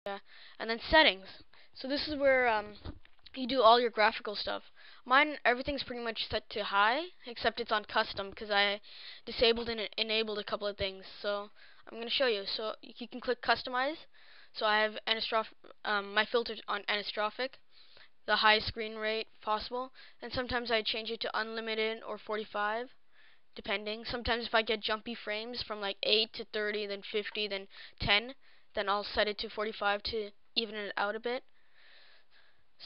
Yeah, and then settings. So this is where you do all your graphical stuff. Mine, everything's pretty much set to high, except it's on custom because I disabled and enabled a couple of things. So I'm gonna show you. So you can click customize. So I have my filters on anastrophic, the highest screen rate possible, and sometimes I change it to unlimited or 45, depending. Sometimes if I get jumpy frames from like 8 to 30, then 50, then 10, then I'll set it to 45 to even it out a bit.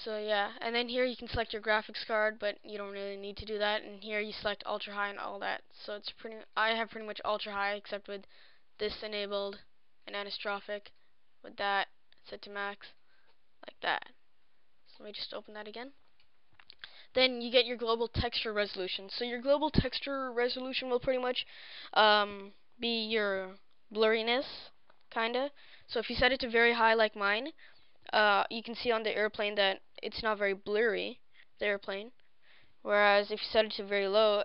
So yeah, and then here you can select your graphics card, but you don't really need to do that. And here you select ultra high and all that. So I have pretty much ultra high, except with this enabled and anastrophic. With that set to max, like that. So let me just open that again. Then you get your global texture resolution. So your global texture resolution will pretty much be your blurriness, kinda. So if you set it to very high like mine, you can see on the airplane that it's not very blurry, the airplane. Whereas if you set it to very low,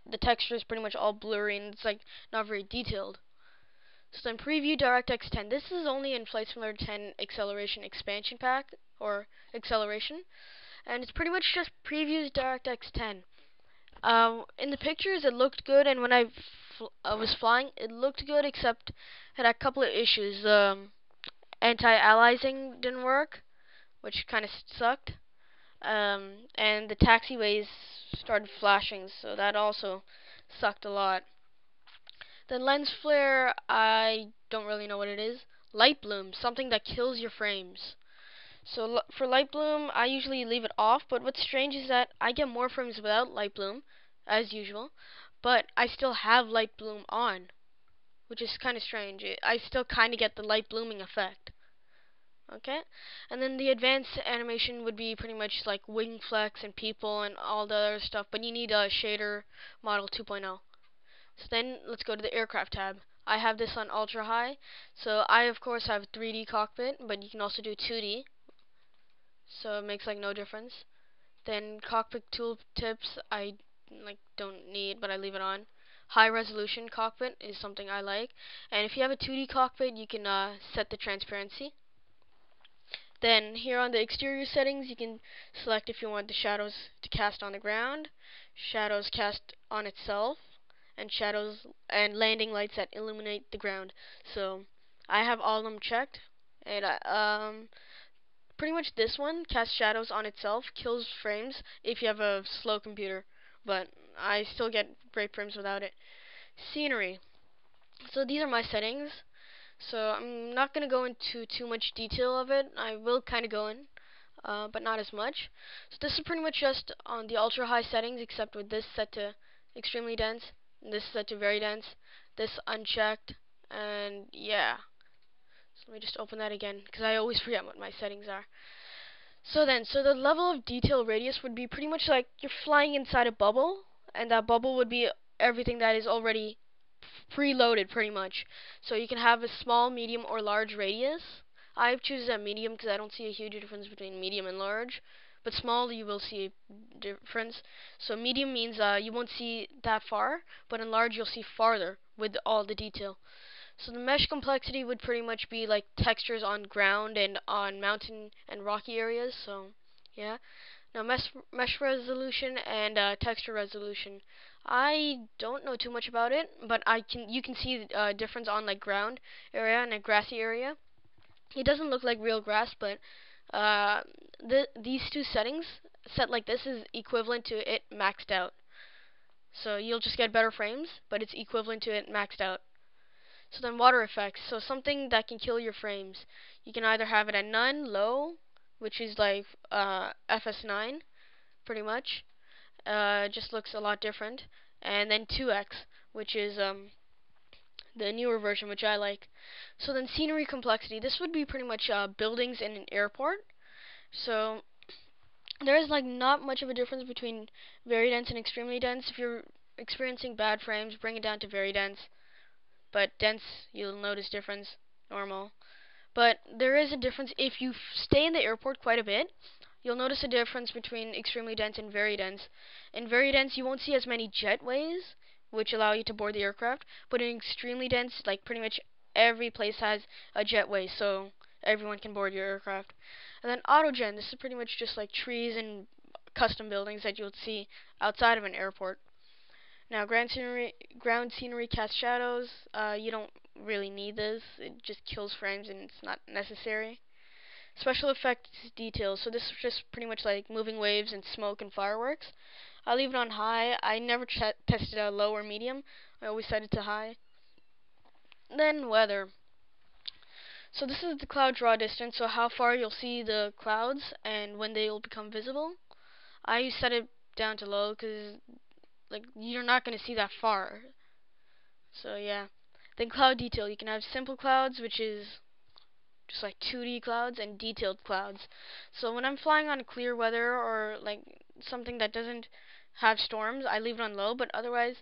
the texture is pretty much all blurry and it's like not very detailed. So then preview DirectX 10. This is only in Flight Simulator 10 Acceleration Expansion Pack, or Acceleration. And it's pretty much just previews DirectX 10. In the pictures it looked good, and when I was flying it looked good, except it had a couple of issues. Anti-aliasing didn't work, which kind of sucked. And the taxiways started flashing, so that also sucked a lot. Then lens flare, I don't really know what it is. Light bloom, something that kills your frames. So for light bloom, I usually leave it off, but what's strange is that I get more frames without light bloom, as usual, but I still have light bloom on, which is kind of strange. I still kind of get the light blooming effect. Okay, and then the advanced animation would be pretty much like wing flex and people and all the other stuff, but you need a shader model 2.0. So then let's go to the aircraft tab. I have this on ultra high, so I of course have 3D cockpit, but you can also do 2D, so it makes like no difference. Then cockpit tooltips I don't need, but I leave it on. High resolution cockpit is something I like, and if you have a 2D cockpit, you can set the transparency. Then here on the exterior settings, you can select if you want the shadows to cast on the ground, shadows cast on itself, and shadows and landing lights that illuminate the ground. So I have all of them checked, and pretty much this one, cast shadows on itself, kills frames if you have a slow computer, but I still get great frames without it. Scenery. So these are my settings. So I'm not going to go into too much detail of it. I will kind of go in, but not as much. So this is pretty much just on the ultra high settings, except with this set to extremely dense, and this set to very dense, this unchecked, and yeah. So let me just open that again, because I always forget what my settings are. So the level of detail radius would be pretty much like you're flying inside a bubble, and that bubble would be everything that is already preloaded pretty much. So you can have a small, medium, or large radius. I choose a medium because I don't see a huge difference between medium and large. But small, you will see a difference. So medium means you won't see that far, but in large, you'll see farther with all the detail. So the mesh complexity would pretty much be like textures on ground and on mountain and rocky areas. So yeah. Now mesh resolution and texture resolution. I don't know too much about it, but you can see the difference on like ground area and a grassy area. It doesn't look like real grass, but these two settings set like this is equivalent to it maxed out. So you'll just get better frames, but it's equivalent to it maxed out. So then water effects. So something that can kill your frames. You can either have it at none, low, which is like FS9, pretty much. Just looks a lot different. And then 2x, which is the newer version, which I like. So then scenery complexity. This would be pretty much buildings in an airport. So there is like not much of a difference between very dense and extremely dense. If you're experiencing bad frames, bring it down to very dense. But dense, you'll notice difference. Normal. But there is a difference if you stay in the airport quite a bit. You'll notice a difference between extremely dense and very dense. In very dense, you won't see as many jetways, which allow you to board the aircraft. But in extremely dense, like pretty much every place has a jetway. So everyone can board your aircraft. And then autogen, this is pretty much just like trees and custom buildings that you'll see outside of an airport. Now, ground scenery cast shadows. You don't really need this. It just kills frames and it's not necessary. Special effects details. So this is just pretty much like moving waves and smoke and fireworks. I leave it on high. I never tested out low or medium. I always set it to high. Then weather. So this is the cloud draw distance, so how far you'll see the clouds and when they will become visible. I set it down to low because like you're not going to see that far. So yeah. Then cloud detail. You can have simple clouds, which is just like 2D clouds, and detailed clouds. So when I'm flying on clear weather or like something that doesn't have storms, I leave it on low, but otherwise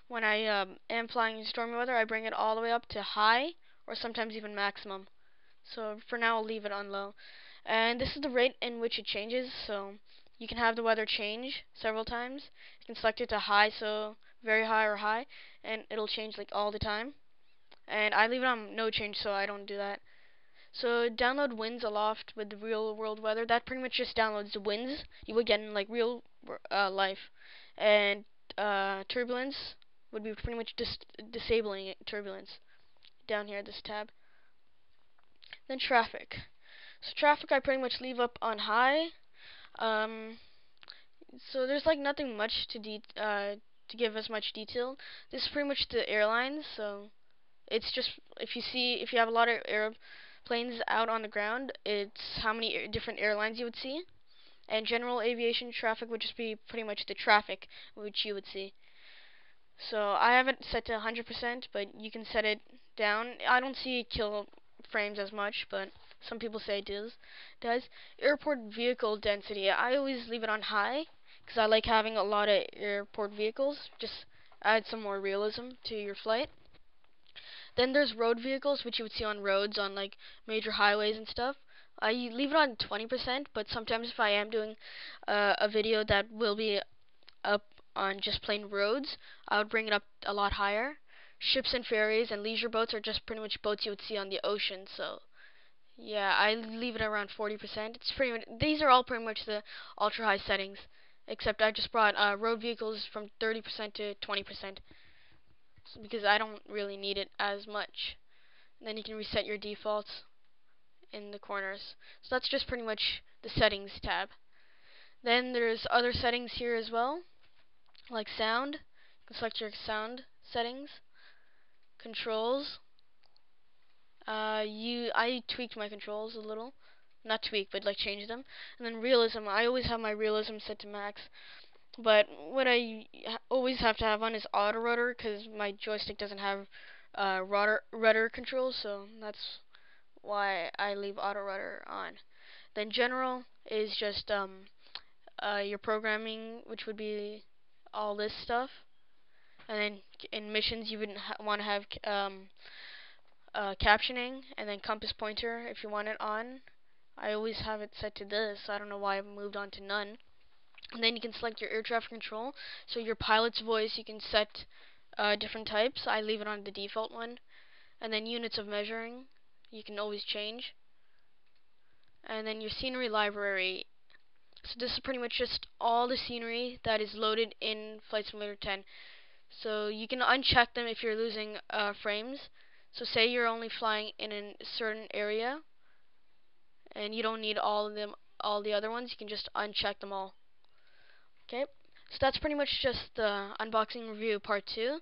when I am flying in stormy weather, I bring it all the way up to high or sometimes even maximum. So for now I'll leave it on low. And this is the rate in which it changes, so you can have the weather change several times. You can select it to high, so very high or high, and it'll change like all the time. And I leave it on no change, so I don't do that. So download winds aloft with the real world weather. That pretty much just downloads the winds you would get in like real life. And turbulence would be pretty much disabling turbulence down here, this tab. Then traffic. So traffic I pretty much leave up on high. So there's like nothing much to give us much detail. This is pretty much the airlines. So it's just if you have a lot of airplanes out on the ground, it's how many different airlines you would see. And general aviation traffic would just be pretty much the traffic which you would see. So I have it set to 100%, but you can set it down. I don't see kill frames as much, but some people say it does. Airport vehicle density. I always leave it on high because I like having a lot of airport vehicles. Just add some more realism to your flight. Then there's road vehicles, which you would see on roads, on like major highways and stuff. I leave it on 20%, but sometimes if I am doing a video that will be up on just plain roads, I would bring it up a lot higher. Ships and ferries and leisure boats are just pretty much boats you would see on the ocean, so yeah, I leave it around 40%. It's pretty much, these are all pretty much the ultra high settings, except I just brought road vehicles from 30% to 20%, because I don't really need it as much. And then you can reset your defaults in the corners. So that's just pretty much the settings tab. Then there's other settings here as well, like sound. You can select your sound settings, controls. I tweaked my controls a little, not tweak, but like change them. And then realism. I always have my realism set to max. But what I always have to have on is auto rudder because my joystick doesn't have rudder controls, so that's why I leave auto rudder on. Then general is just your programming, which would be all this stuff. And then in missions, you would want to have captioning, and then compass pointer if you want it on. I always have it set to this. I don't know why I've moved on to none. And then you can select your air traffic control. So your pilot's voice, you can set different types. I leave it on the default one. And then units of measuring, you can always change. And then your scenery library. So this is pretty much just all the scenery that is loaded in Flight Simulator 10. So you can uncheck them if you're losing frames. So say you're only flying in a certain area and you don't need all the other ones, you can just uncheck them all. Okay, so that's pretty much just the unboxing review part 2.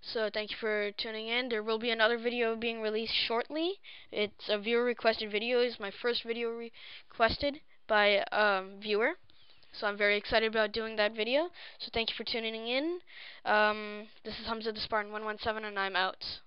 So thank you for tuning in. There will be another video being released shortly. It's a viewer requested video. It's my first video requested by a viewer. So I'm very excited about doing that video. So thank you for tuning in. This is Hamza the Spartan 117 and I'm out.